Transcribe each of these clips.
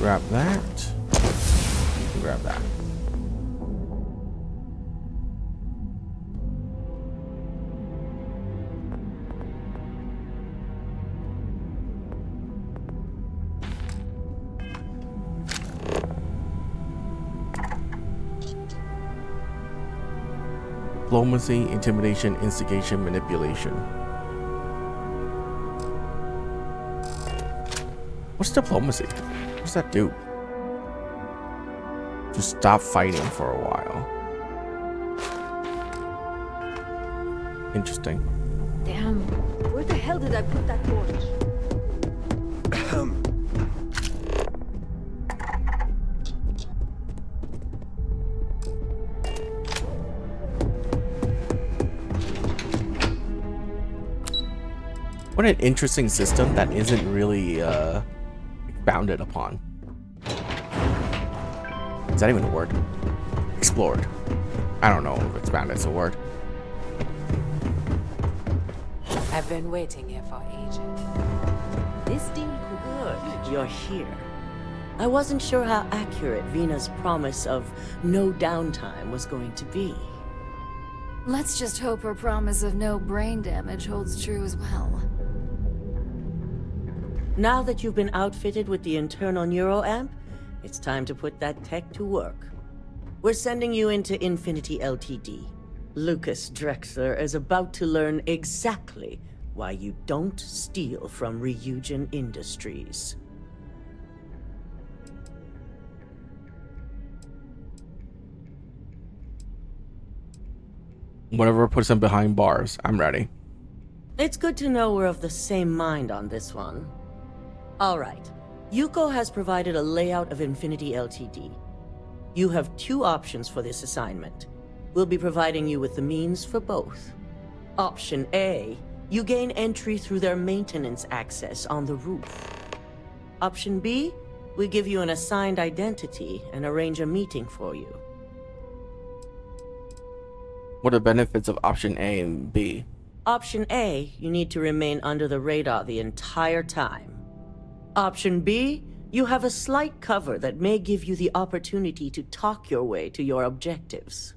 Grab that. Grab that. Diplomacy, intimidation, instigation, manipulation. What's diplomacy? What does that do? Just stop fighting for a while. Interesting. Damn, where the hell did I put that torch? What an interesting system that isn't really expounded upon. Is that even a word? Explored. I don't know if expounded is a word. I've been waiting here for ages. This deal good. You're here. I wasn't sure how accurate Vina's promise of no downtime was going to be. Let's just hope her promise of no brain damage holds true as well. Now that you've been outfitted with the internal neuroamp, it's time to put that tech to work. We're sending you into Infinity Ltd. Lucas Drexler is about to learn exactly why you don't steal from Ryujin Industries. Whatever puts him behind bars, I'm ready. It's good to know we're of the same mind on this one. All right. Yuko has provided a layout of Infinity Ltd. You have two options for this assignment. We'll be providing you with the means for both. Option A, you gain entry through their maintenance access on the roof. Option B, we give you an assigned identity and arrange a meeting for you. What are the benefits of option A and B? Option A, you need to remain under the radar the entire time. Option B, you have a slight cover that may give you the opportunity to talk your way to your objectives.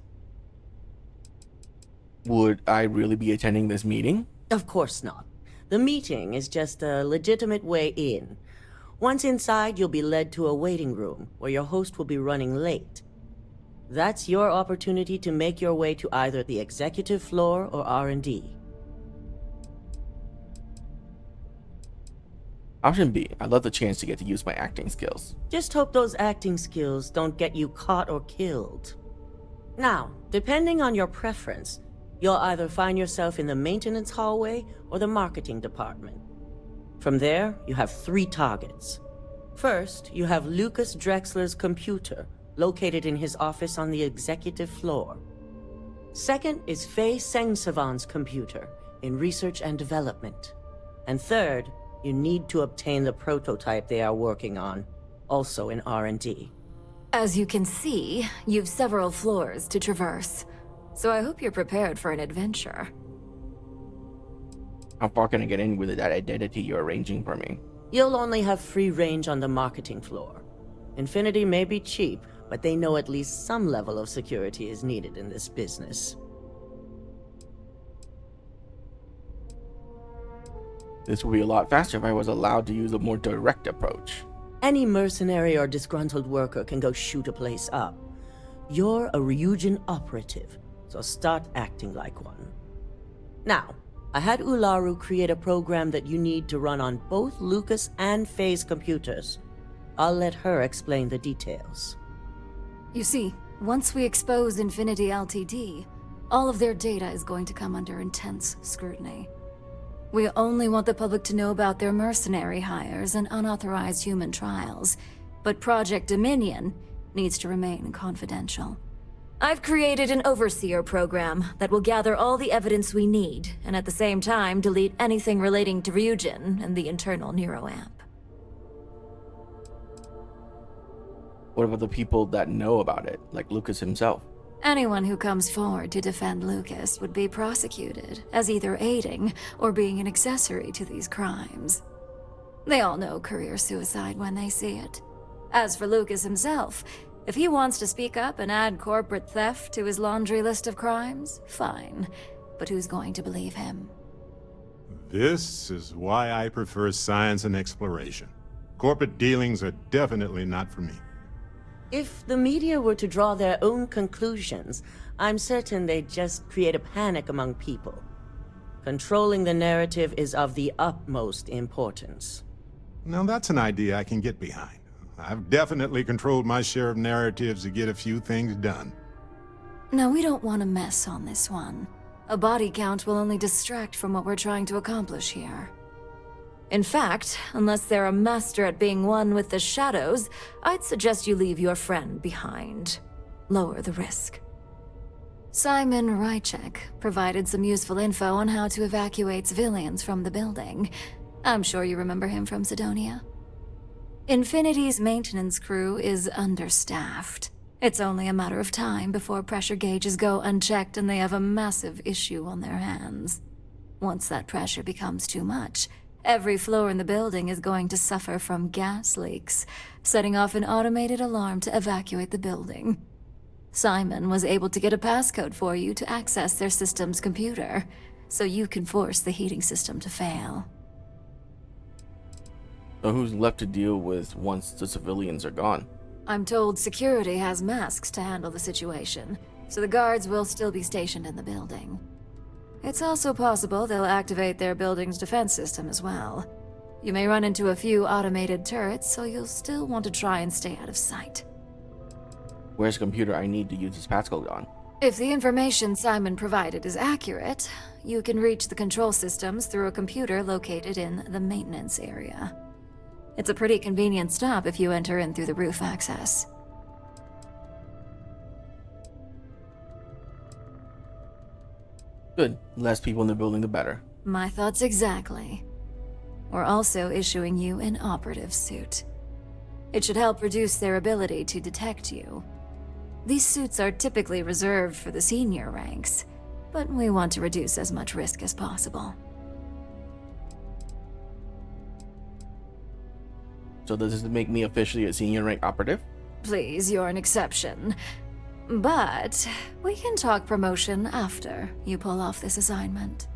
Would I really be attending this meeting? Of course not. The meeting is just a legitimate way in. Once inside, you'll be led to a waiting room where your host will be running late. That's your opportunity to make your way to either the executive floor or R&D. Option B. I'd love the chance to get to use my acting skills. Just hope those acting skills don't get you caught or killed. Now, depending on your preference, you'll either find yourself in the maintenance hallway or the marketing department. From there, you have 3 targets. First, you have Lucas Drexler's computer, located in his office on the executive floor. Second is Faye Sengsavan's computer, in research and development. And third, you need to obtain the prototype they are working on, also in R&D. As you can see, you've several floors to traverse, so I hope you're prepared for an adventure. How far can I get in with that identity you're arranging for me? You'll only have free range on the marketing floor. Infinity may be cheap, but they know at least some level of security is needed in this business. This would be a lot faster if I was allowed to use a more direct approach. Any mercenary or disgruntled worker can go shoot a place up. You're a Ryujin operative, so start acting like one. Now, I had Ularu create a program that you need to run on both Lucas and Faye's computers. I'll let her explain the details. You see, once we expose Infinity Ltd, all of their data is going to come under intense scrutiny. We only want the public to know about their mercenary hires and unauthorized human trials, but Project Dominion needs to remain confidential. I've created an overseer program that will gather all the evidence we need, and at the same time delete anything relating to Ryujin and the internal neuroamp. What about the people that know about it, like Lucas himself? Anyone who comes forward to defend Lucas would be prosecuted as either aiding or being an accessory to these crimes. They all know career suicide when they see it. As for Lucas himself, if he wants to speak up and add corporate theft to his laundry list of crimes, fine. But who's going to believe him? This is why I prefer science and exploration. Corporate dealings are definitely not for me. If the media were to draw their own conclusions, I'm certain they'd just create a panic among people. Controlling the narrative is of the utmost importance. Now that's an idea I can get behind. I've definitely controlled my share of narratives to get a few things done. No, we don't want to mess on this one. A body count will only distract from what we're trying to accomplish here. In fact, unless they're a master at being one with the shadows, I'd suggest you leave your friend behind. Lower the risk. Simon Rychek provided some useful info on how to evacuate civilians from the building. I'm sure you remember him from Sidonia. Infinity's maintenance crew is understaffed. It's only a matter of time before pressure gauges go unchecked and they have a massive issue on their hands. Once that pressure becomes too much, every floor in the building is going to suffer from gas leaks, setting off an automated alarm to evacuate the building. Simon was able to get a passcode for you to access their system's computer, so you can force the heating system to fail. So who's left to deal with once the civilians are gone? I'm told security has masks to handle the situation, so the guards will still be stationed in the building. It's also possible they'll activate their building's defense system as well. You may run into a few automated turrets, so you'll still want to try and stay out of sight. Where's the computer I need to use this passcode on? If the information Simon provided is accurate, you can reach the control systems through a computer located in the maintenance area. It's a pretty convenient stop if you enter in through the roof access. Good. Less people in the building, the better. My thoughts exactly. We're also issuing you an operative suit. It should help reduce their ability to detect you. These suits are typically reserved for the senior ranks, but we want to reduce as much risk as possible. So does this make me officially a senior rank operative? Please, you're an exception. But we can talk promotion after you pull off this assignment.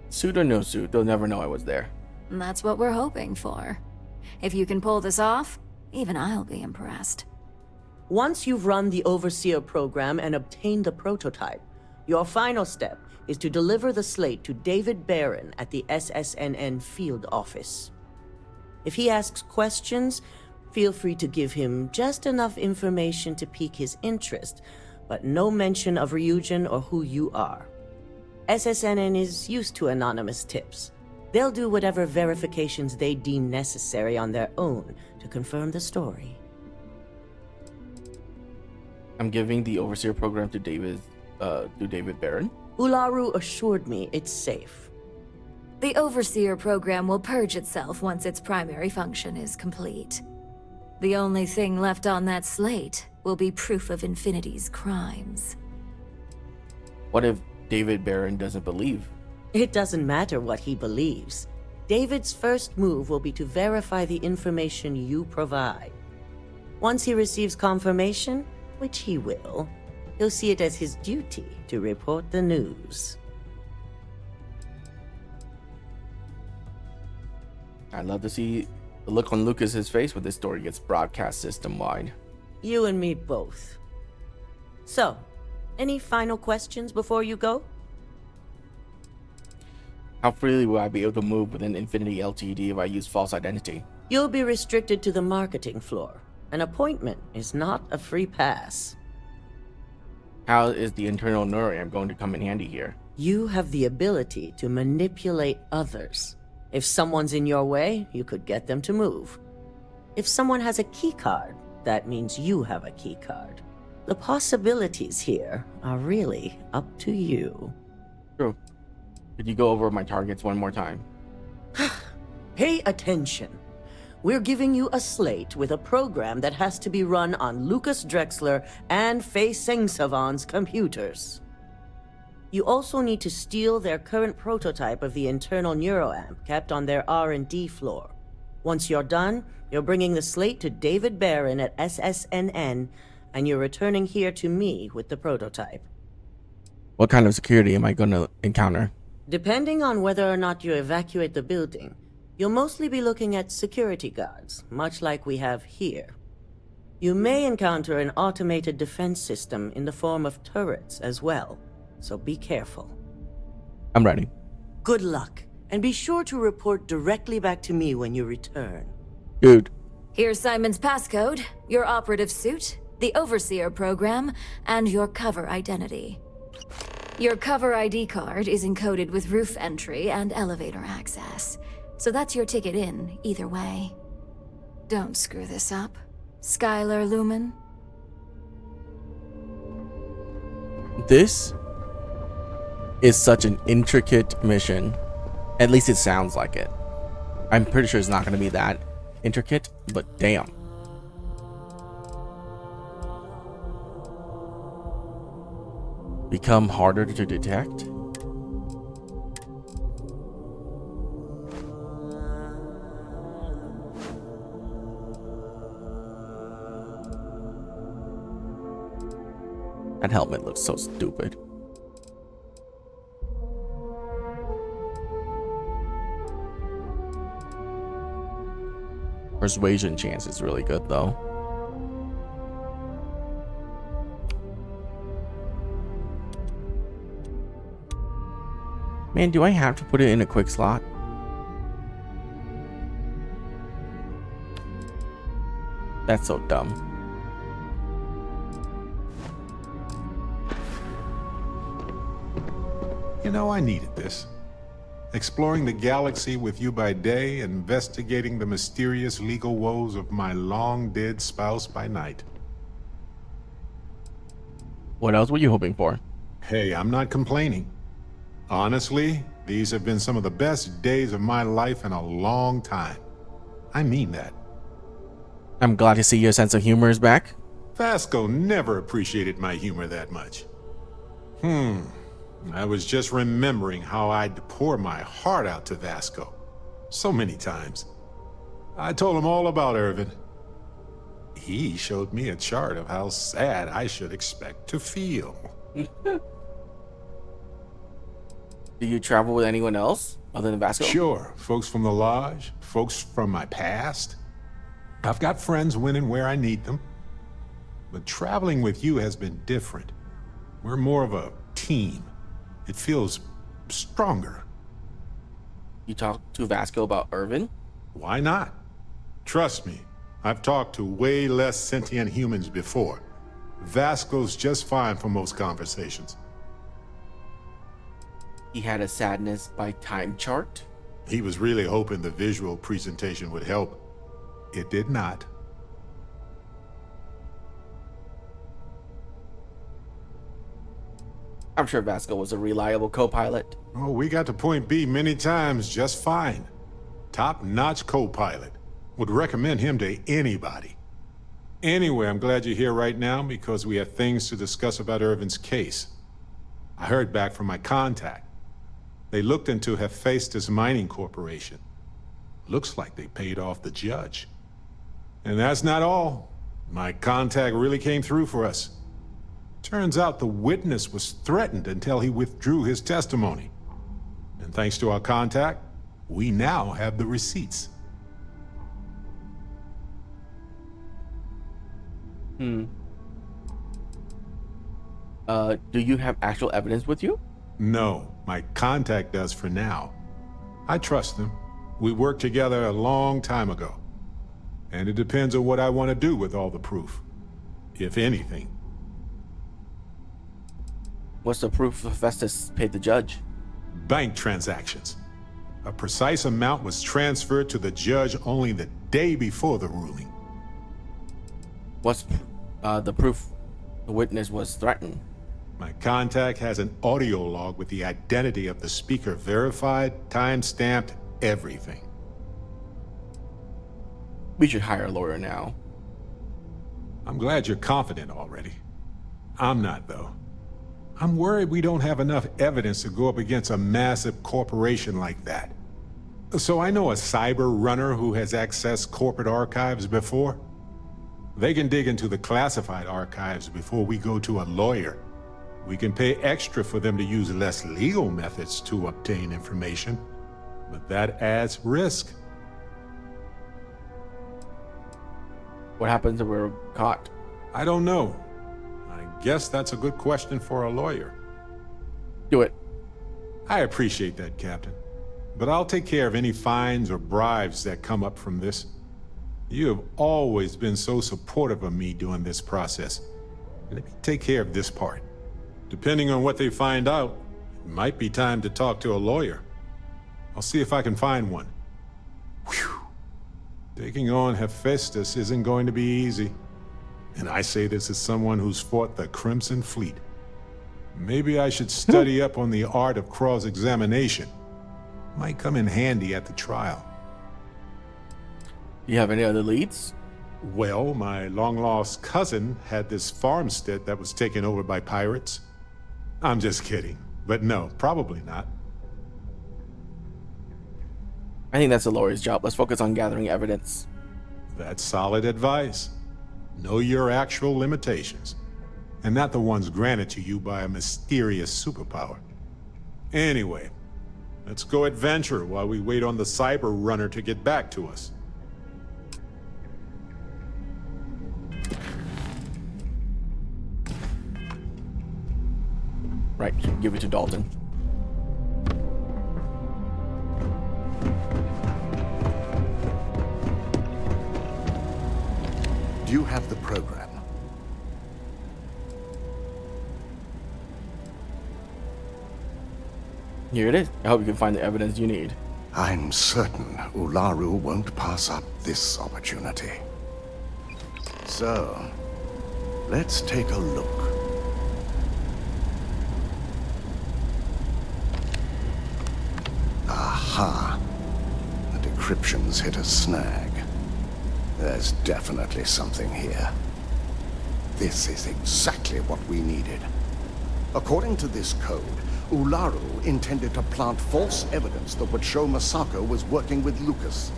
Suit or no suit, they'll never know I was there. And that's what we're hoping for. If you can pull this off, even I'll be impressed. Once you've run the Overseer program and obtained the prototype, your final step is to deliver the slate to David Barron at the SSNN field office. If he asks questions, feel free to give him just enough information to pique his interest, but no mention of Ryujin or who you are. SSNN is used to anonymous tips. They'll do whatever verifications they deem necessary on their own to confirm the story. I'm giving the Overseer program to David Barron. Ularu assured me it's safe. The Overseer program will purge itself once its primary function is complete. The only thing left on that slate will be proof of Infinity's crimes. What if David Barron doesn't believe? It doesn't matter what he believes. David's first move will be to verify the information you provide. Once he receives confirmation, which he will, he'll see it as his duty to report the news. I'd love to see the look on Lucas's face when this story gets broadcast system-wide. You and me both. So, any final questions before you go? How freely will I be able to move within Infinity LTD if I use false identity? You'll be restricted to the marketing floor. An appointment is not a free pass. How is the internal neuroamp going to come in handy here? You have the ability to manipulate others. If someone's in your way, you could get them to move. If someone has a keycard, that means you have a keycard. The possibilities here are really up to you. True. Could you go over my targets one more time? Pay attention. We're giving you a slate with a program that has to be run on Lucas Drexler and Fei Sengsavan's computers. You also need to steal their current prototype of the internal neuroamp kept on their R&D floor. Once you're done, you're bringing the slate to David Barron at SSNN, and you're returning here to me with the prototype. What kind of security am I going to encounter? Depending on whether or not you evacuate the building, you'll mostly be looking at security guards, much like we have here. You may encounter an automated defense system in the form of turrets as well, so be careful. I'm ready. Good luck, and be sure to report directly back to me when you return. Dude. Here's Simon's passcode, your operative suit, the Overseer program, and your cover identity. Your cover ID card is encoded with roof entry and elevator access, so that's your ticket in, either way. Don't screw this up, Skylar Lumen. This is such an intricate mission. At least it sounds like it. I'm pretty sure it's not going to be that intricate, but damn. Become harder to detect? That helmet looks so stupid. Persuasion chance is really good though. Man, do I have to put it in a quick slot? That's so dumb. You know, I needed this. Exploring the galaxy with you by day, investigating the mysterious legal woes of my long-dead spouse by night. What else were you hoping for? Hey, I'm not complaining. Honestly, these have been some of the best days of my life in a long time. I mean that. I'm glad to see your sense of humor is back. Vasco never appreciated my humor that much. I was just remembering how I'd pour my heart out to Vasco. So many times. I told him all about Irvin. He showed me a chart of how sad I should expect to feel. Do you travel with anyone else other than Vasco? Sure, folks from the lodge, folks from my past. I've got friends when and where I need them. But traveling with you has been different. We're more of a team. It feels stronger. You talked to Vasco about Irvin? Why not? Trust me, I've talked to way less sentient humans before. Vasco's just fine for most conversations. He had a sadness by time chart? He was really hoping the visual presentation would help. It did not. I'm sure Vasco was a reliable co-pilot. Oh, we got to point B many times just fine. Top-notch co-pilot. Would recommend him to anybody. Anyway, I'm glad you're here right now because we have things to discuss about Irvin's case. I heard back from my contact. They looked into Hephaestus Mining Corporation. Looks like they paid off the judge. And that's not all. My contact really came through for us. Turns out the witness was threatened until he withdrew his testimony. And thanks to our contact, we now have the receipts. Do you have actual evidence with you? No, my contact does for now. I trust them. We worked together a long time ago. And it depends on what I want to do with all the proof. If anything. What's the proof Hephaestus paid the judge? Bank transactions. A precise amount was transferred to the judge only the day before the ruling. What's the proof the witness was threatened? My contact has an audio log with the identity of the speaker verified, time-stamped, everything. We should hire a lawyer now. I'm glad you're confident already. I'm not, though. I'm worried we don't have enough evidence to go up against a massive corporation like that. So I know a cyber runner who has accessed corporate archives before. They can dig into the classified archives before we go to a lawyer. We can pay extra for them to use less legal methods to obtain information, but that adds risk. What happens if we're caught? I don't know. I guess that's a good question for a lawyer. Do it. I appreciate that, Captain. But I'll take care of any fines or bribes that come up from this. You have always been so supportive of me during this process. Let me take care of this part. Depending on what they find out, it might be time to talk to a lawyer. I'll see if I can find one. Whew. Taking on Hephaestus isn't going to be easy. And I say this as someone who's fought the Crimson Fleet. Maybe I should study up on the art of cross-examination. Might come in handy at the trial. Do you have any other leads? Well, my long-lost cousin had this farmstead that was taken over by pirates. I'm just kidding, but no, probably not. I think that's the lawyer's job. Let's focus on gathering evidence. That's solid advice. Know your actual limitations, and not the ones granted to you by a mysterious superpower. Anyway, let's go adventure while we wait on the cyber runner to get back to us. Right, give it to Dalton. Do you have the program? Here it is. I hope you can find the evidence you need. I'm certain Ularu won't pass up this opportunity. So, let's take a look. Aha! The decryption's hit a snag. There's definitely something here. This is exactly what we needed. According to this code, Ularu intended to plant false evidence that would show Masako was working with Lucas.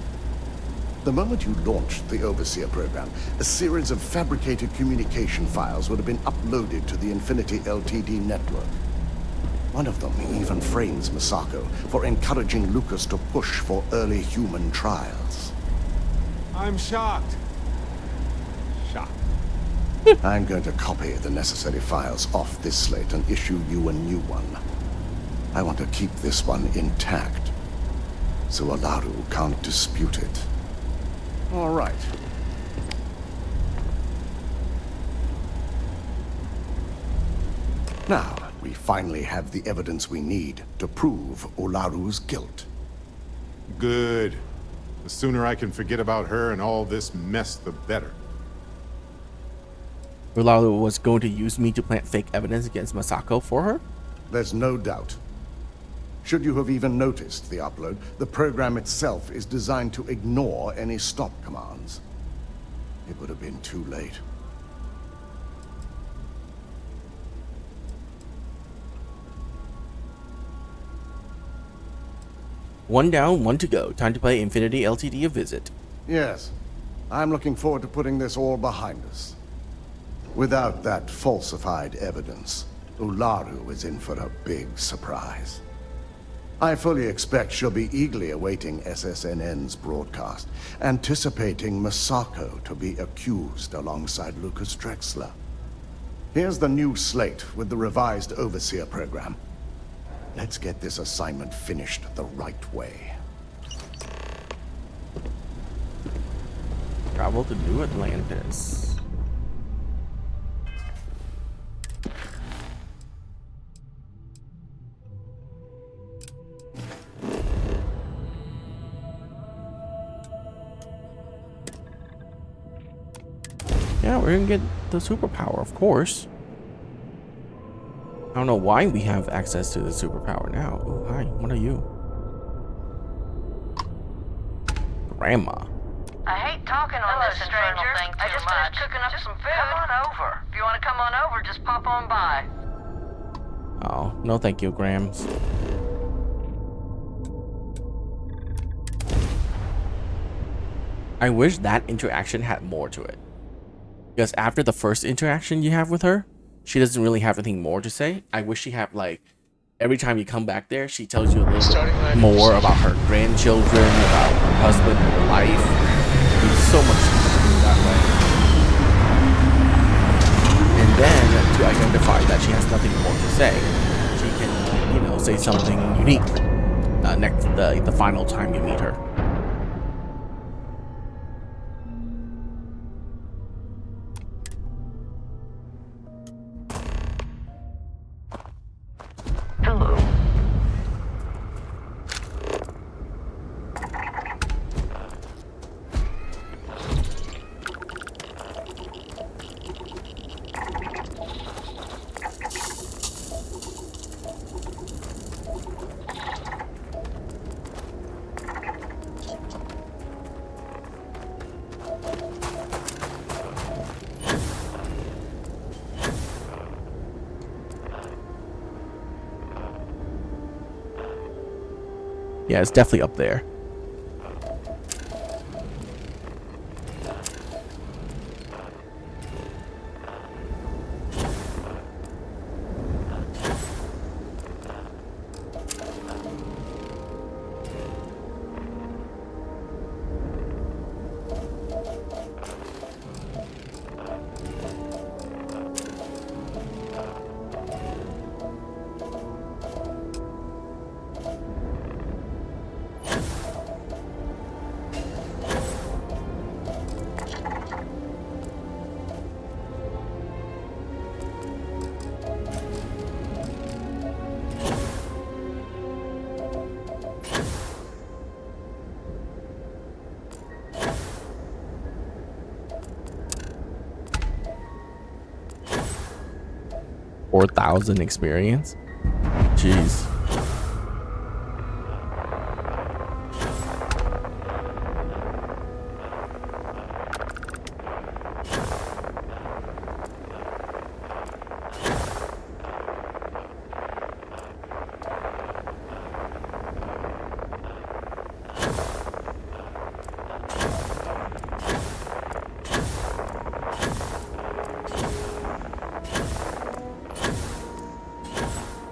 The moment you launched the Overseer program, a series of fabricated communication files would have been uploaded to the Infinity Ltd network. One of them even frames Masako for encouraging Lucas to push for early human trials. I'm shocked. Shocked. I'm going to copy the necessary files off this slate and issue you a new one. I want to keep this one intact, so Ularu can't dispute it. All right. Now, we finally have the evidence we need to prove Ularu's guilt. Good. The sooner I can forget about her and all this mess, the better. Ularu was going to use me to plant fake evidence against Masako for her? There's no doubt. Should you have even noticed the upload, the program itself is designed to ignore any stop commands. It would have been too late. One down, one to go. Time to pay Infinity Ltd a visit. Yes, I'm looking forward to putting this all behind us. Without that falsified evidence, Ularu is in for a big surprise. I fully expect she'll be eagerly awaiting SSNN's broadcast, anticipating Masako to be accused alongside Lucas Drexler. Here's the new slate with the revised Overseer program. Let's get this assignment finished the right way. Travel to New Atlantis. Yeah, we're gonna get the superpower, of course. I don't know why we have access to the superpower now. Oh, hi, what are you? Grandma. I hate talking on this infernal thing too much. I just finished cooking up some food. Come on over. If you want to come on over, just pop on by. Oh, no thank you, Grams. I wish that interaction had more to it. Because after the first interaction you have with her, she doesn't really have anything more to say. I wish she had, like, every time you come back there, she tells you a little bit more about her grandchildren, about her husband, her life. There's so much to do that way. And then, to identify that she has nothing more to say, she can, you know, say something unique the final time you meet her. Hello. Yeah, it's definitely up there. $4,000 experience? Jeez.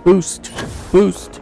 Boost! Boost!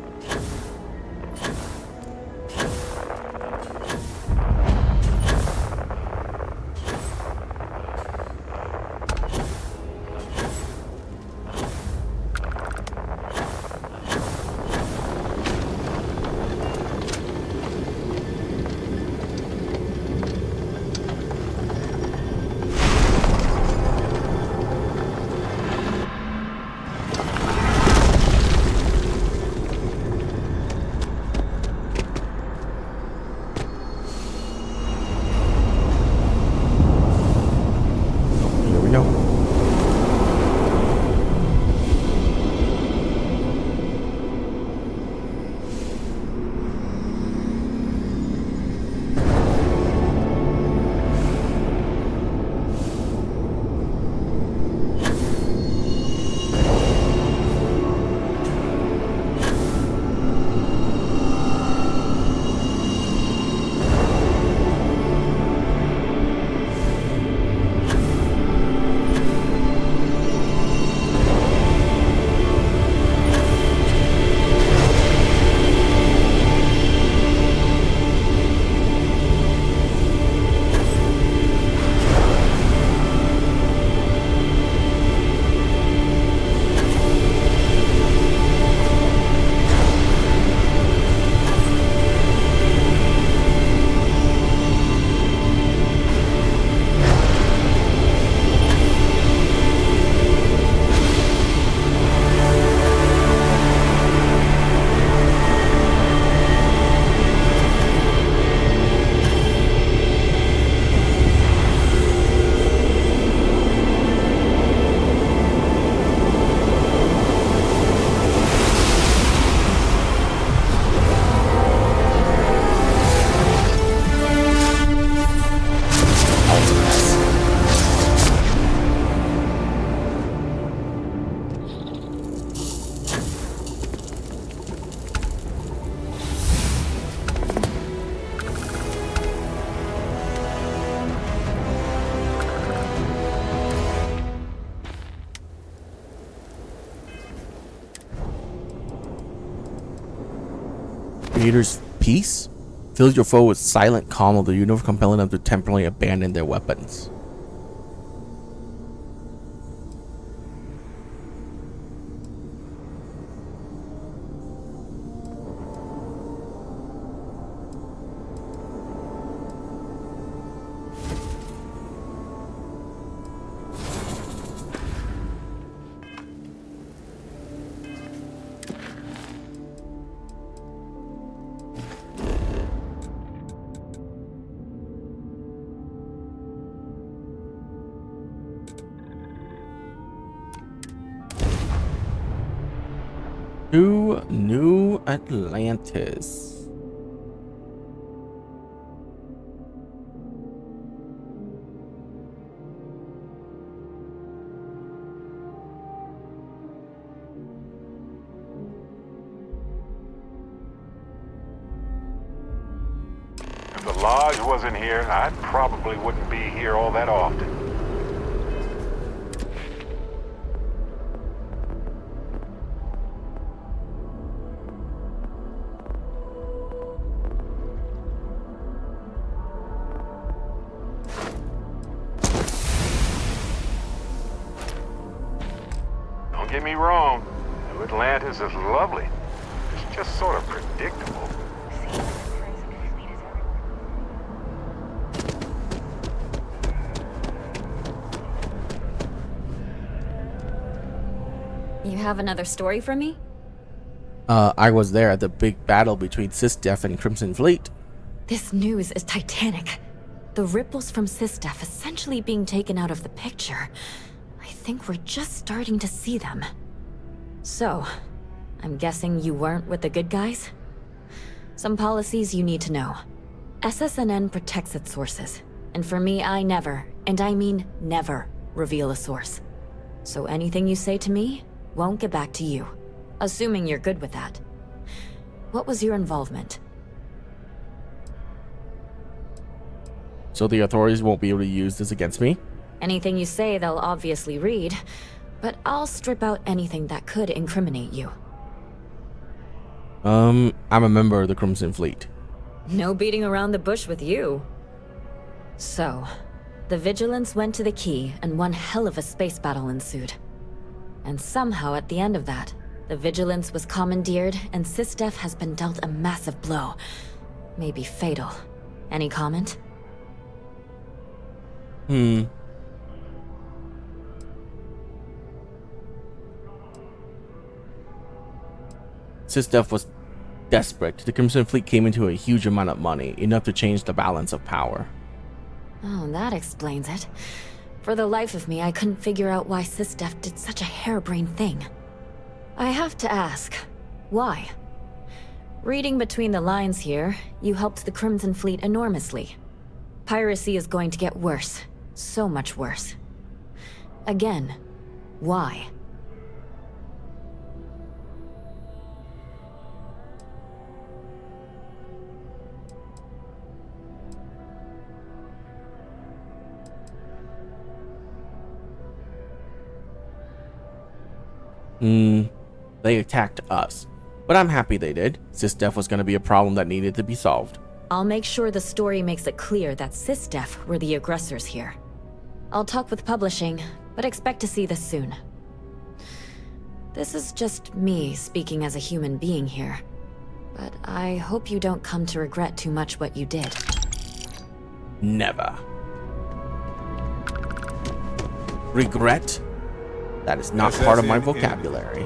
Here we go. Creator's peace fills your foe with silent calm of the universe, compelling them to temporarily abandon their weapons. To New Atlantis. If the Lodge wasn't here, I probably wouldn't be here all that often. Don't get me wrong, New Atlantis is lovely. It's just sort of predictable. You have another story for me? I was there at the big battle between SysDef and Crimson Fleet. This news is titanic. The ripples from SysDef essentially being taken out of the picture. I think we're just starting to see them. So, I'm guessing you weren't with the good guys? Some policies you need to know. SSNN protects its sources. And for me, I never, and I mean never, reveal a source. So anything you say to me won't get back to you. Assuming you're good with that. What was your involvement? So the authorities won't be able to use this against me? Anything you say they'll obviously read, but I'll strip out anything that could incriminate you. I'm a member of the Crimson Fleet. No beating around the bush with you. So, the Vigilance went to the Key and one hell of a space battle ensued. And somehow at the end of that, the Vigilance was commandeered and SysDef has been dealt a massive blow. Maybe fatal. Any comment? SysDef was desperate. The Crimson Fleet came into a huge amount of money, enough to change the balance of power. Oh, that explains it. For the life of me, I couldn't figure out why SysDef did such a harebrained thing. I have to ask, why? Reading between the lines here, you helped the Crimson Fleet enormously. Piracy is going to get worse. So much worse. Again, why? They attacked us. But I'm happy they did. SysDef was going to be a problem that needed to be solved. I'll make sure the story makes it clear that SysDef were the aggressors here. I'll talk with publishing, but expect to see this soon. This is just me speaking as a human being here. But I hope you don't come to regret too much what you did. Never. Regret? That is not part of my vocabulary.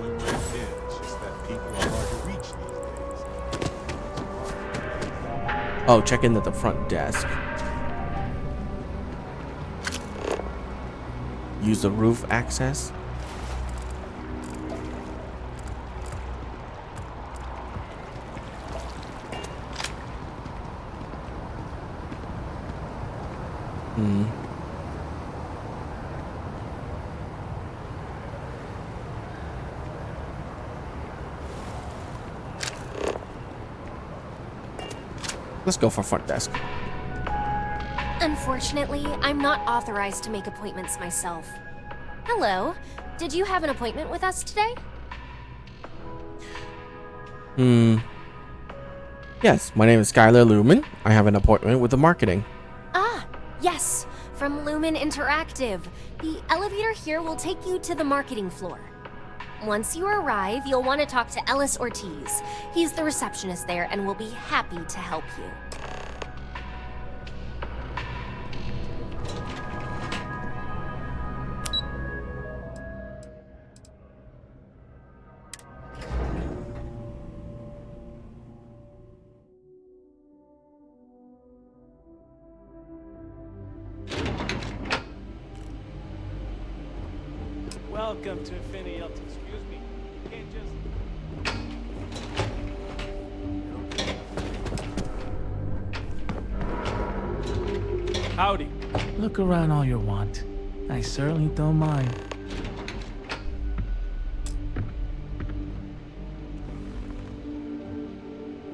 Oh, check in at the front desk. Use the roof access. Let's go for front desk. Unfortunately, I'm not authorized to make appointments myself. Hello. Did you have an appointment with us today? Yes, my name is Skylar Lumen. I have an appointment with the marketing. Ah, yes, from Lumen Interactive. The elevator here will take you to the marketing floor. Once you arrive, you'll want to talk to Ellis Ortiz. He's the receptionist there and will be happy to help you. Welcome to Infinity LT. Excuse me. You can't just... Howdy. Look around all you want. I certainly don't mind.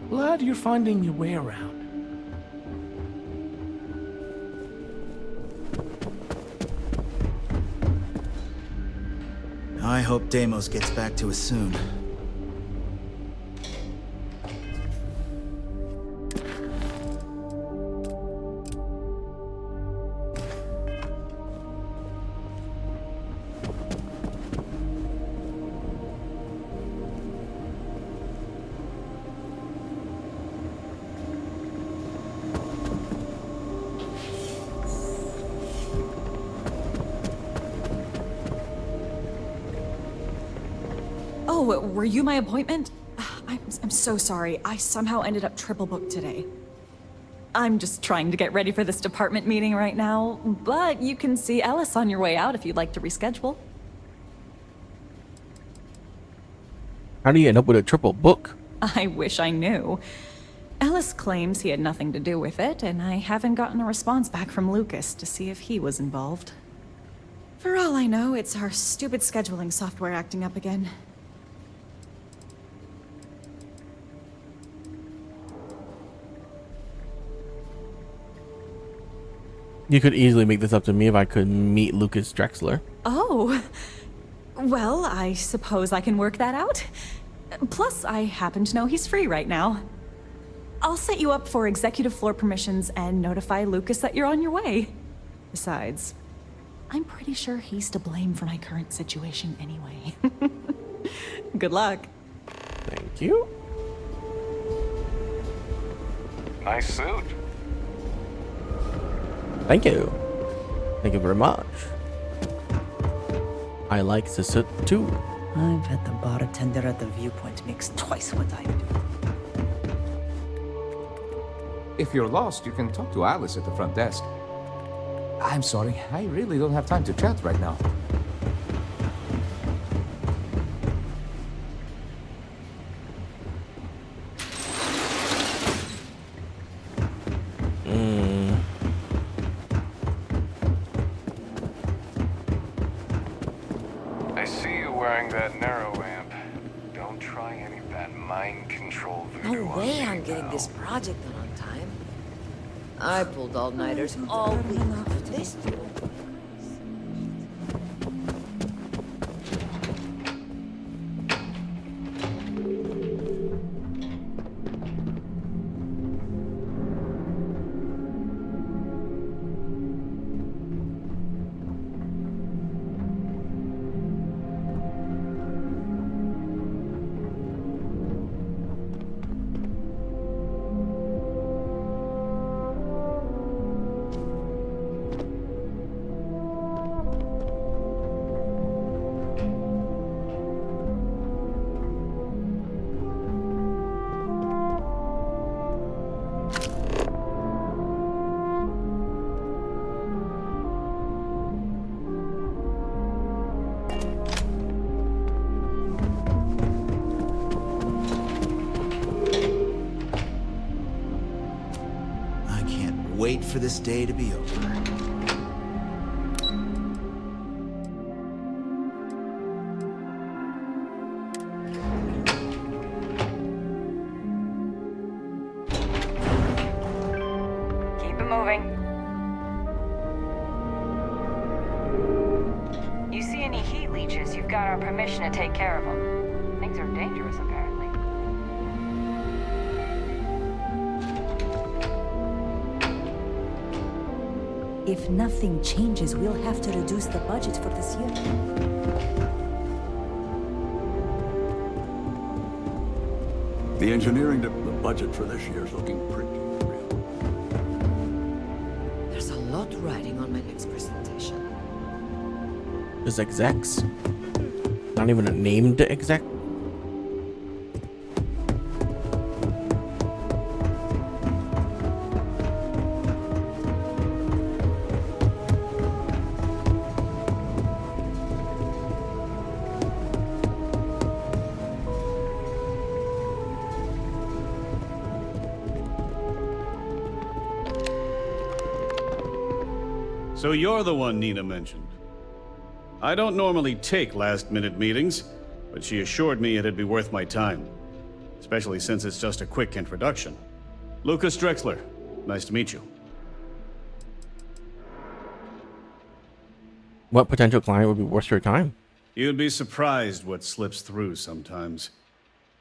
Glad you're finding your way around. I hope Deimos gets back to us soon. Oh, were you my appointment? I'm so sorry. I somehow ended up triple booked today. I'm just trying to get ready for this department meeting right now, but you can see Ellis on your way out if you'd like to reschedule. How do you end up with a triple book? I wish I knew. Ellis claims he had nothing to do with it, and I haven't gotten a response back from Lucas to see if he was involved. For all I know, it's our stupid scheduling software acting up again. You could easily make this up to me if I could meet Lucas Drexler. Oh, well, I suppose I can work that out. Plus, I happen to know he's free right now. I'll set you up for executive floor permissions and notify Lucas that you're on your way. Besides, I'm pretty sure he's to blame for my current situation anyway. Good luck. Thank you. Nice suit. Thank you. Thank you very much. I like the suit too. I bet the bartender at the Viewpoint makes twice what I do. If you're lost, you can talk to Alice at the front desk. I'm sorry, I really don't have time to chat right now. I see you wearing that narrow amp. Don't try any of that mind control voodoo. No way I'm getting this project done on time. I pulled all-nighters all week for this deal. Wait for this day to be over. Keep it moving. You see any heat leeches, you've got our permission to take care of them. Things are dangerous, apparently. If nothing changes, we'll have to reduce the budget for this year. The engineering, the budget for this year's looking pretty real. There's a lot riding on my next presentation. There's execs. Not even a named exec. So you're the one Nina mentioned. I don't normally take last-minute meetings, but she assured me it'd be worth my time. Especially since it's just a quick introduction. Lucas Drexler, nice to meet you. What potential client would be worth your time? You'd be surprised what slips through sometimes.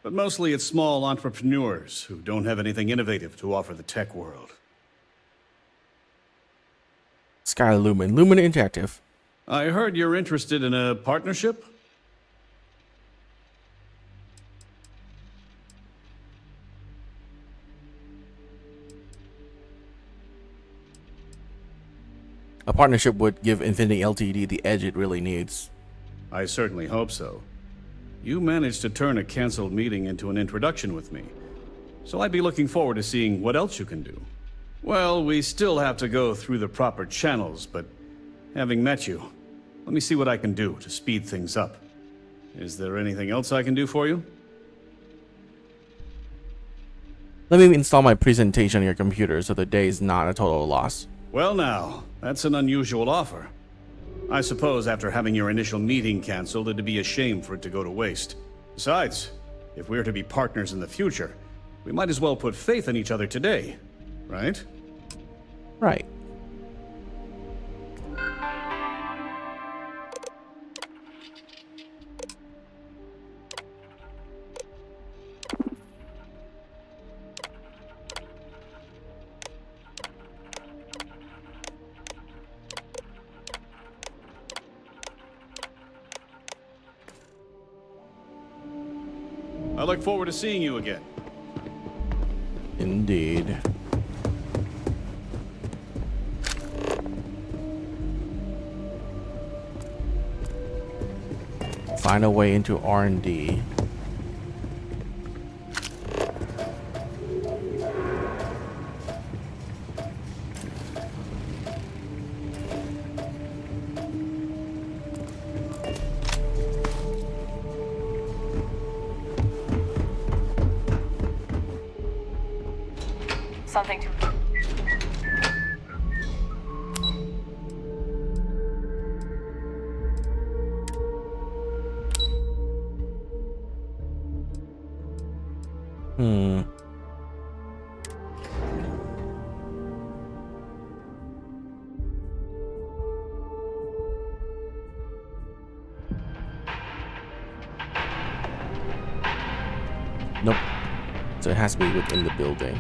But mostly it's small entrepreneurs who don't have anything innovative to offer the tech world. Sky Lumen. Lumen Interactive. I heard you're interested in a partnership? A partnership would give Infinity Ltd the edge it really needs. I certainly hope so. You managed to turn a canceled meeting into an introduction with me, so I'd be looking forward to seeing what else you can do. Well, we still have to go through the proper channels, but having met you, let me see what I can do to speed things up. Is there anything else I can do for you? Let me install my presentation on your computer so the day is not a total loss. Well now, that's an unusual offer. I suppose after having your initial meeting canceled, it'd be a shame for it to go to waste. Besides, if we're to be partners in the future, we might as well put faith in each other today, right? Right. I look forward to seeing you again. Indeed. Find a way into R&D. Something to... Nope. So it has to be within the building.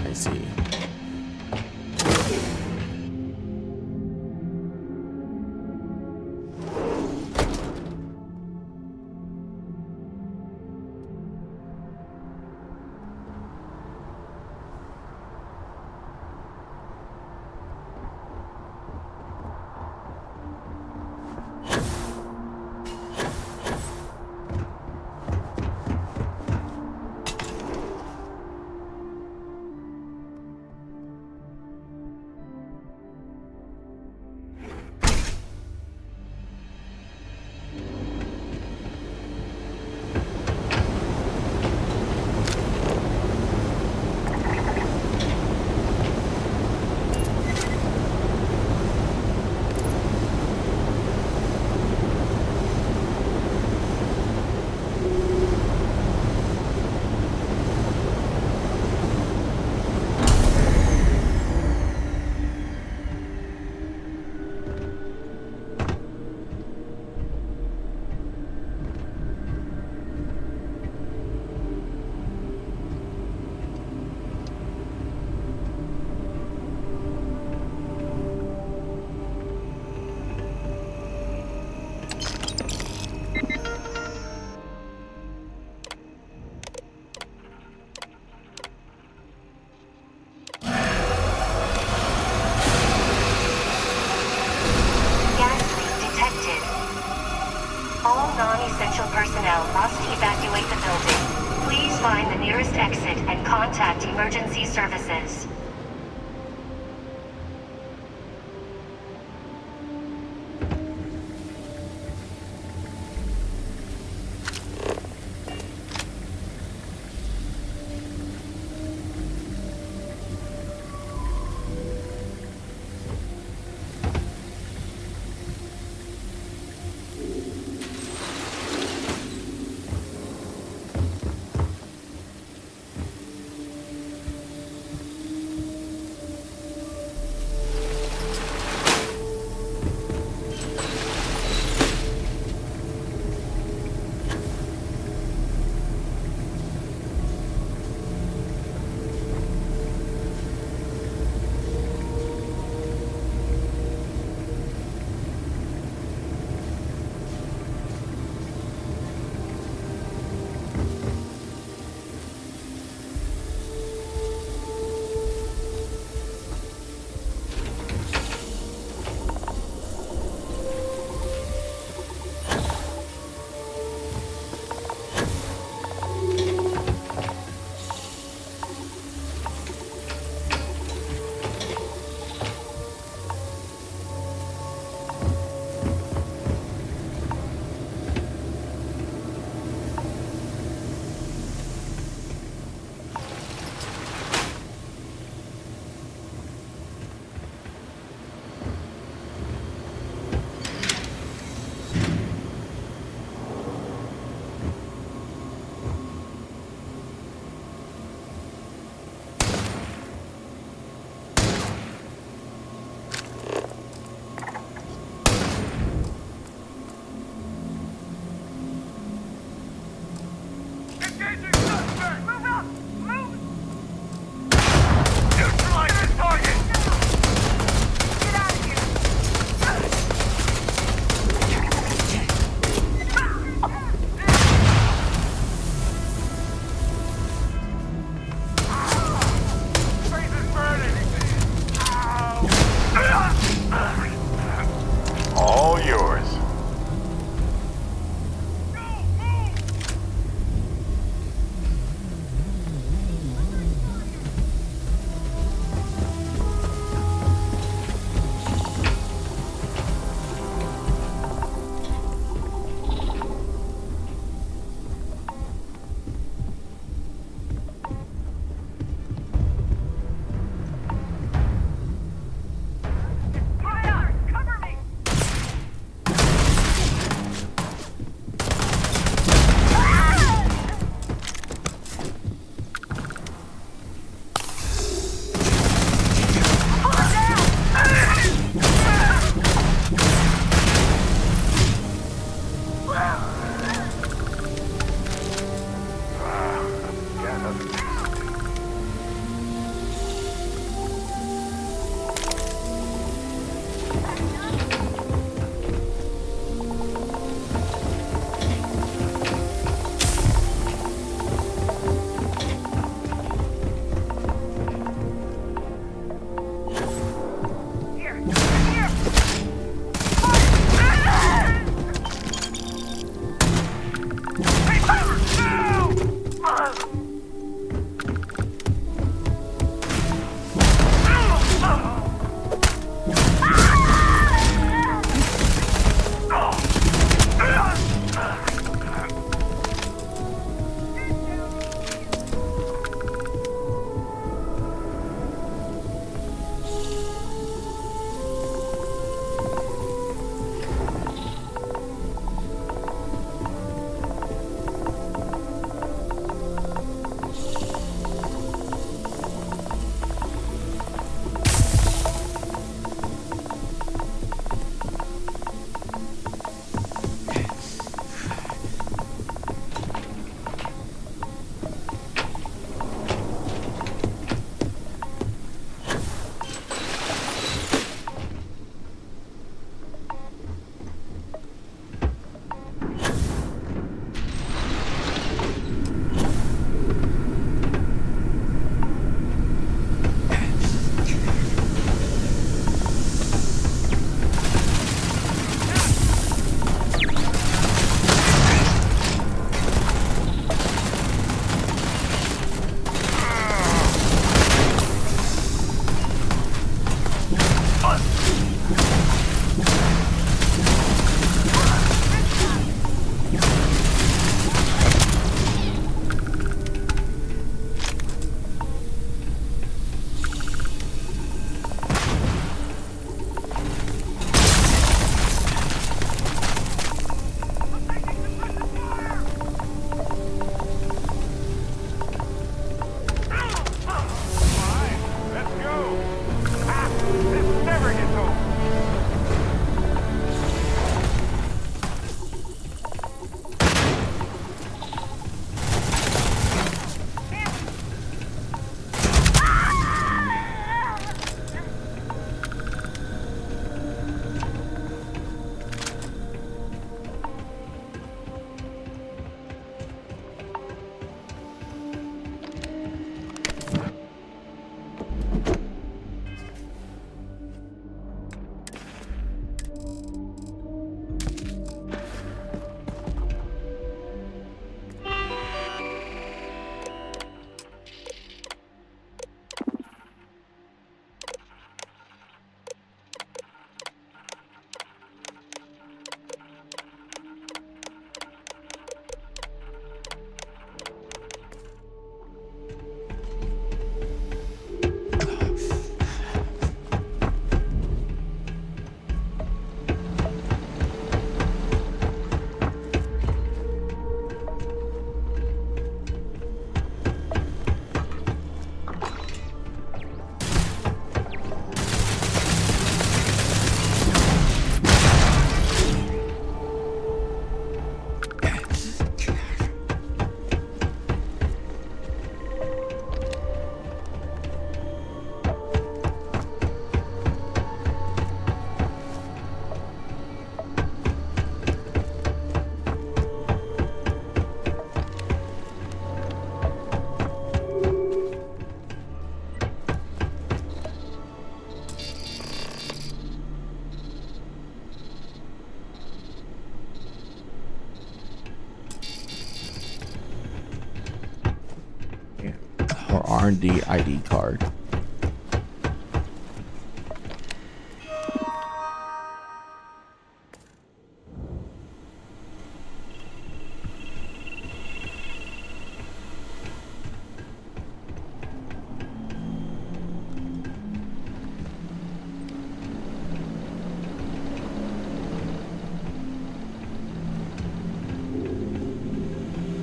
I see. personnel must evacuate the building. Please find the nearest exit and contact emergency services. R&D ID card.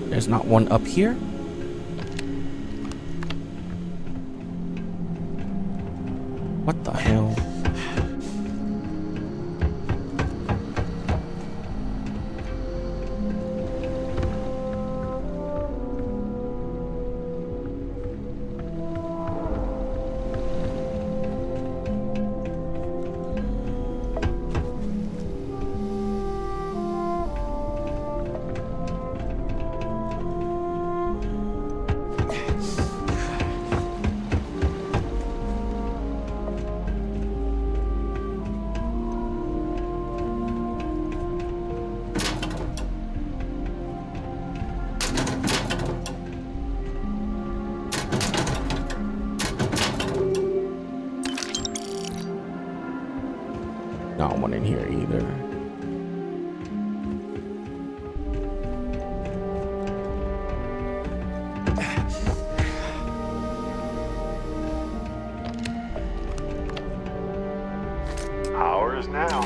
There's not one up here. What the hell? Not one in here either. Ours now.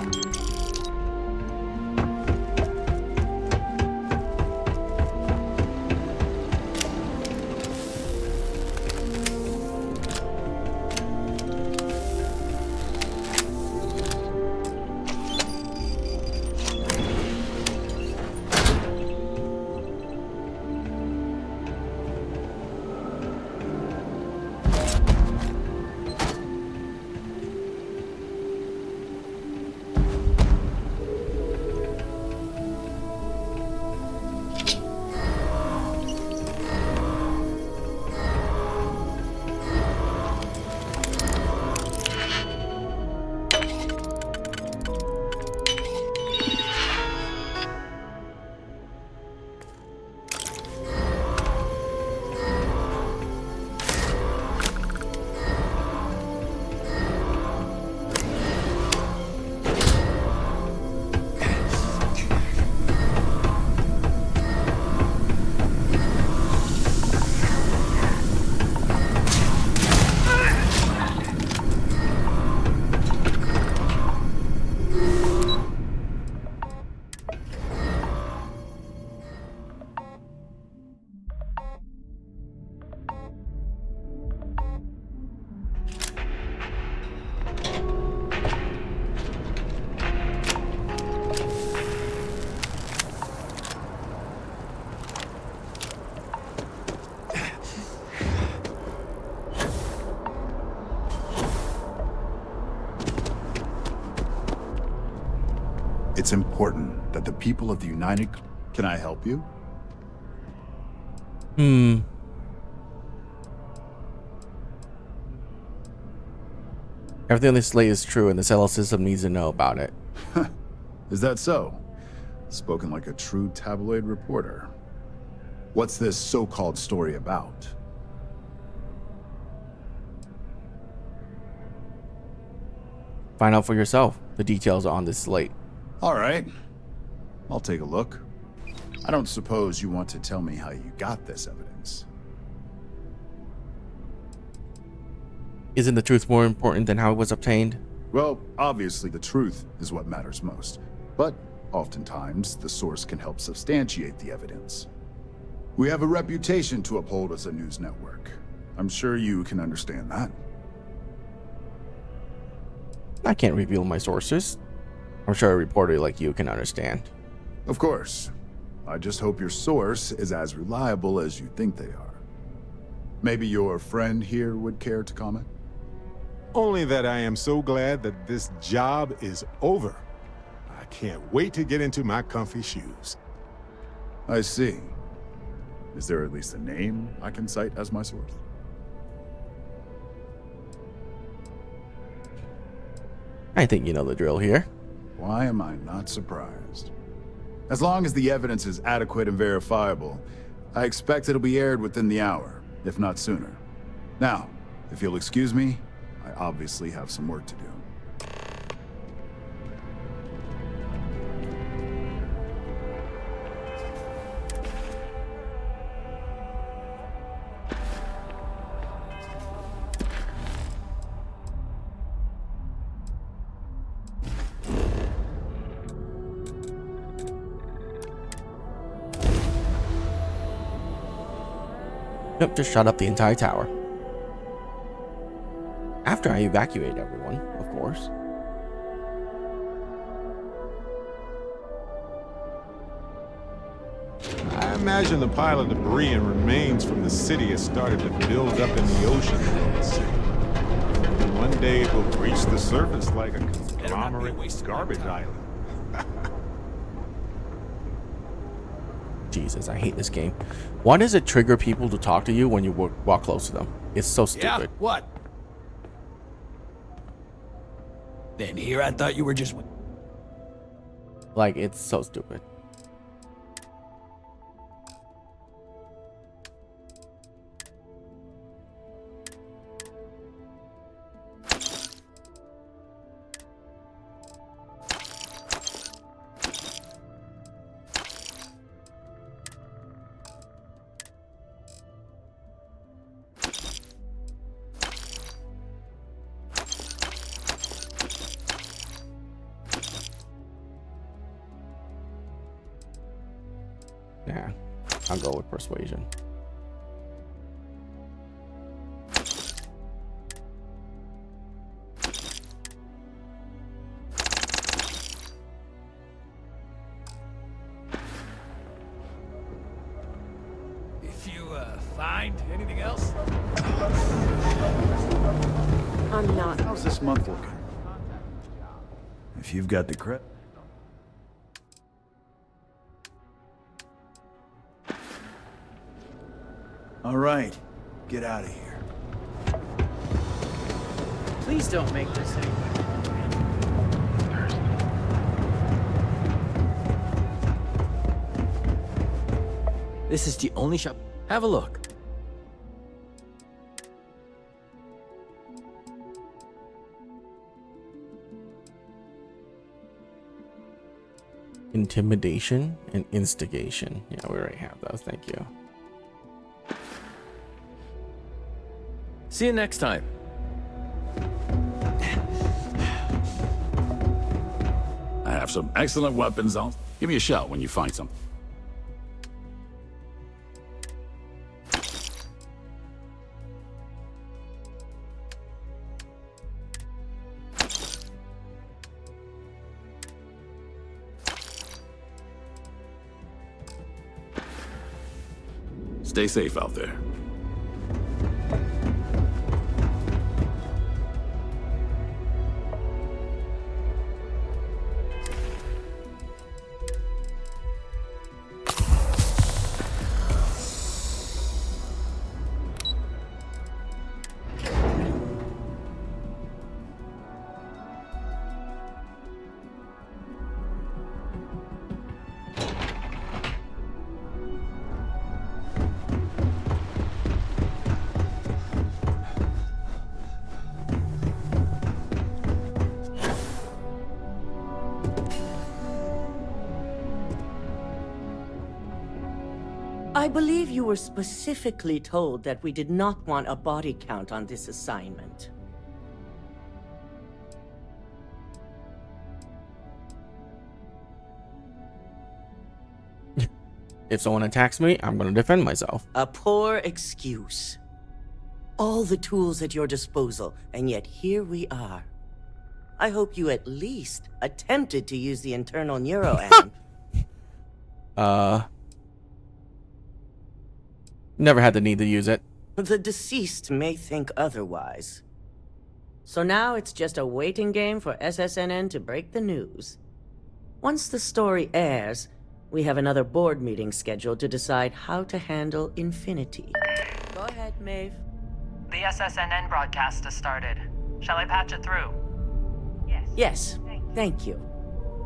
It's important that the people of the United... Can I help you? Everything on this slate is true, and the cello system needs to know about it. Is that so? Spoken like a true tabloid reporter. What's this so-called story about? Find out for yourself. The details are on this slate. All right. I'll take a look. I don't suppose you want to tell me how you got this evidence. Isn't the truth more important than how it was obtained? Well, obviously the truth is what matters most. But oftentimes, the source can help substantiate the evidence. We have a reputation to uphold as a news network. I'm sure you can understand that. I can't reveal my sources. I'm sure a reporter like you can understand. Of course. I just hope your source is as reliable as you think they are. Maybe your friend here would care to comment? Only that I am so glad that this job is over. I can't wait to get into my comfy shoes. I see. Is there at least a name I can cite as my source? I think you know the drill here. Why am I not surprised? As long as the evidence is adequate and verifiable, I expect it'll be aired within the hour, if not sooner. Now, if you'll excuse me, I obviously have some work to do. Yep, just shut up the entire tower. After I evacuate everyone, of course. I imagine the pile of debris and remains from the city has started to build up in the ocean below the city. One day it will reach the surface like a conglomerate garbage island. Jesus, I hate this game. Why does it trigger people to talk to you when you walk close to them? It's so stupid. Yeah, what? Then here I thought you were just... Like, it's so stupid. Yeah, I'll go with persuasion. If you, find anything else? I'm not. How's this month looking? If you've got the credit. All right, get out of here. Please don't make this thing. This is the only shop. Have a look. Intimidation and instigation. Yeah, we already have those. Thank you. See you next time. I have some excellent weapons on. Give me a shout when you find something. Stay safe out there. I believe you were specifically told that we did not want a body count on this assignment. If someone attacks me, I'm going to defend myself. A poor excuse. All the tools at your disposal, and yet here we are. I hope you at least attempted to use the internal neuroamp. Never had the need to use it. The deceased may think otherwise. So now it's just a waiting game for SSNN to break the news. Once the story airs, we have another board meeting scheduled to decide how to handle Infinity. Go ahead, Maeve. The SSNN broadcast has started. Shall I patch it through? Yes, thank you.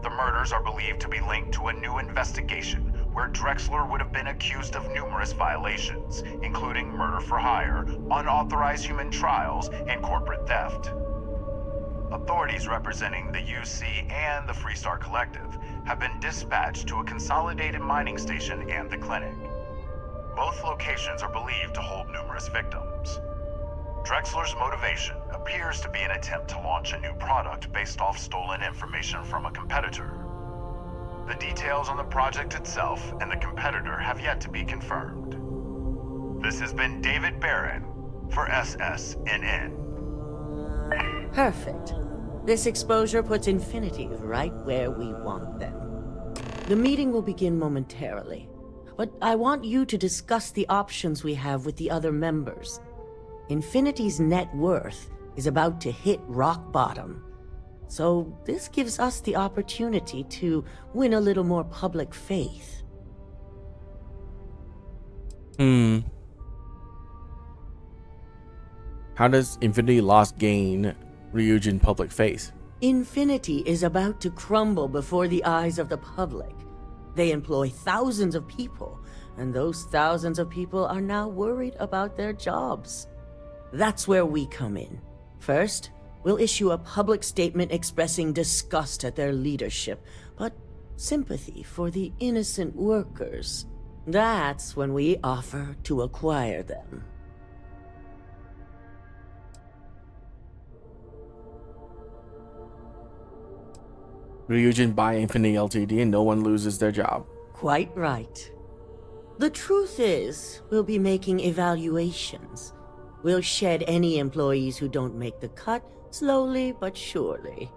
The murders are believed to be linked to a new investigation where Drexler would have been accused of numerous violations, including murder for hire, unauthorized human trials, and corporate theft. Authorities representing the UC and the Freestar Collective have been dispatched to a consolidated mining station and the clinic. Both locations are believed to hold numerous victims. Drexler's motivation appears to be an attempt to launch a new product based off stolen information from a competitor. The details on the project itself and the competitor have yet to be confirmed. This has been David Barron for SSNN. Perfect. This exposure puts Infinity right where we want them. The meeting will begin momentarily, but I want you to discuss the options we have with the other members. Infinity's net worth is about to hit rock bottom, so this gives us the opportunity to win a little more public faith. How does Infinity Lost gain Ryujin public faith? Infinity is about to crumble before the eyes of the public. They employ thousands of people, and those thousands of people are now worried about their jobs. That's where we come in. First, we'll issue a public statement expressing disgust at their leadership, but sympathy for the innocent workers. That's when we offer to acquire them. Ryujin buy Infinity Ltd and no one loses their job. Quite right. The truth is, we'll be making evaluations. We'll shed any employees who don't make the cut, slowly but surely.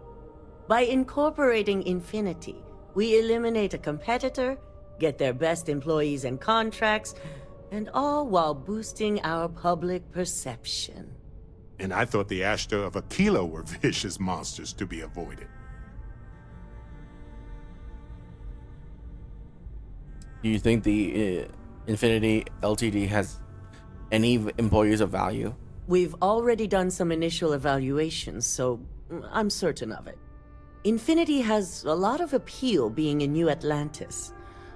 By incorporating Infinity, we eliminate a competitor, get their best employees and contracts, and all while boosting our public perception. And I thought the Ashta of Aquila were vicious monsters to be avoided. Do you think the Infinity Ltd has any employees of value? We've already done some initial evaluations, so I'm certain of it. Infinity has a lot of appeal being in New Atlantis.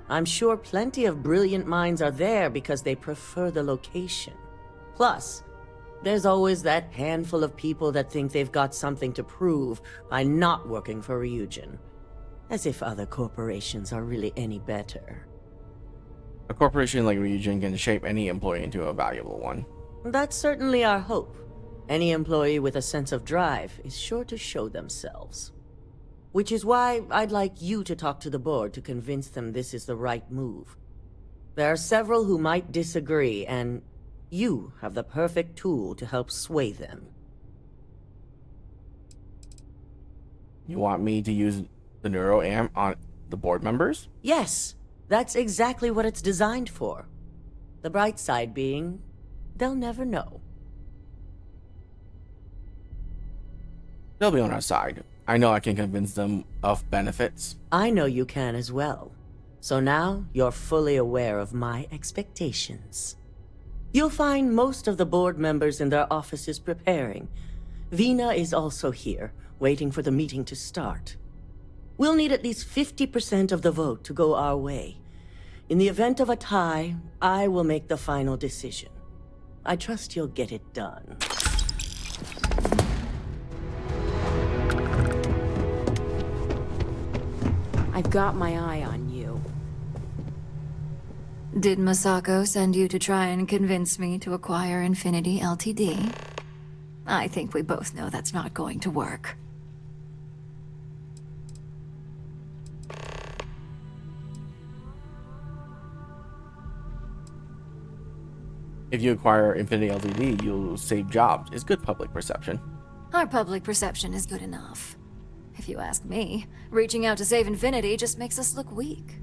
I'm sure plenty of brilliant minds are there because they prefer the location. Plus, there's always that handful of people that think they've got something to prove by not working for Ryujin. As if other corporations are really any better. A corporation like Ryujin can shape any employee into a valuable one. That's certainly our hope. Any employee with a sense of drive is sure to show themselves. Which is why I'd like you to talk to the board to convince them this is the right move. There are several who might disagree, and you have the perfect tool to help sway them. You want me to use the NeuroAmp on the board members? Yes, that's exactly what it's designed for. The bright side being, they'll never know. They'll be on our side. I know I can convince them of benefits. I know you can as well. So now you're fully aware of my expectations. You'll find most of the board members in their offices preparing. Vina is also here, waiting for the meeting to start. We'll need at least 50% of the vote to go our way. In the event of a tie, I will make the final decision. I trust you'll get it done. I've got my eye on you. Did Masako send you to try and convince me to acquire Infinity Ltd? I think we both know that's not going to work. If you acquire Infinity Ltd, you'll save jobs. It's good public perception. Our public perception is good enough. If you ask me, reaching out to save Infinity just makes us look weak.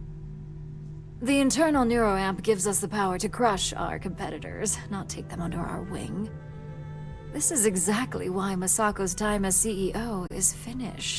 The internal NeuroAmp gives us the power to crush our competitors, not take them under our wing. This is exactly why Masako's time as CEO is finished.